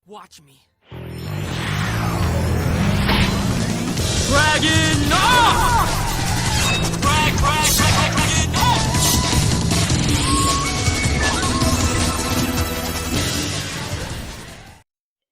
Watch me. Dragon off! Dragon off!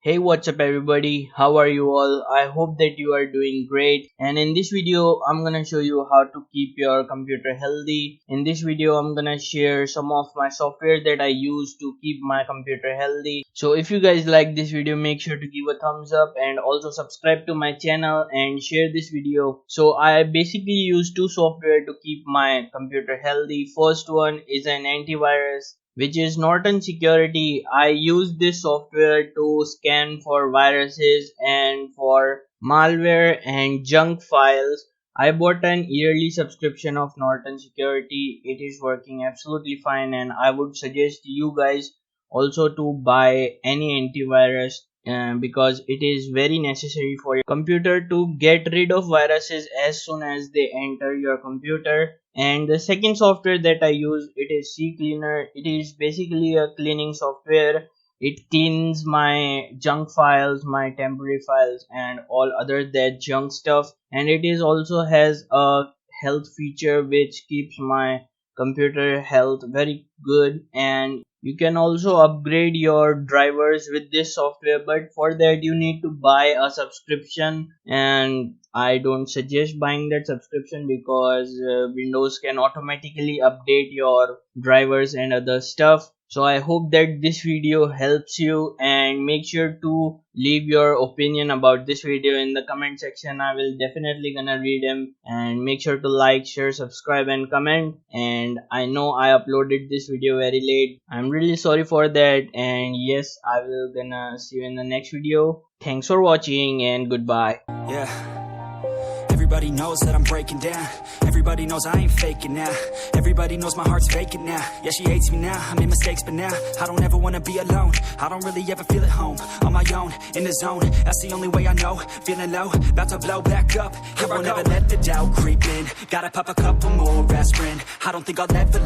Hey, what's up everybody? How are you all? I hope that you are doing great. And in this video, I'm gonna show you how to keep your computer healthy. In this video, I'm gonna share some of my software that I use to keep my computer healthy. So if you guys like this video, make sure to give a thumbs up and also subscribe to my channel and share this video. So I basically use two software to keep my computer healthy. First one is an antivirus, which is Norton Security. I use this software to scan for viruses and for malware and junk files. I bought an yearly subscription of Norton Security. It is working absolutely fine, and I would suggest you guys also to buy any antivirus because it is very necessary for your computer to get rid of viruses as soon as they enter your computer. And the second software that I use, it is CCleaner. It is basically a cleaning software. It cleans my junk files, my temporary files, and all other that junk stuff. And it is also has a health feature which keeps my computer health very good. And you can also upgrade your drivers with this software, but for that you need to buy a subscription, and I don't suggest buying that subscription because Windows can automatically update your drivers and other stuff. So I hope that this video helps you, and make sure to leave your opinion about this video in the comment section. I will definitely gonna read them, and make sure to like, share, subscribe and comment. And I know I uploaded this video very late. I'm really sorry for that, and yes, I will gonna see you in the next video. Thanks for watching and goodbye. Yeah. Everybody knows that I'm breaking down. Everybody knows I ain't faking now. Everybody knows my heart's vacant now. Yeah, she hates me now, I made mistakes but now I don't ever wanna be alone. I don't really ever feel at home. On my own, in the zone, that's the only way I know. Feeling low, about to blow back up. I won't ever let the doubt creep in. Gotta pop a couple more aspirin. I don't think I'll ever let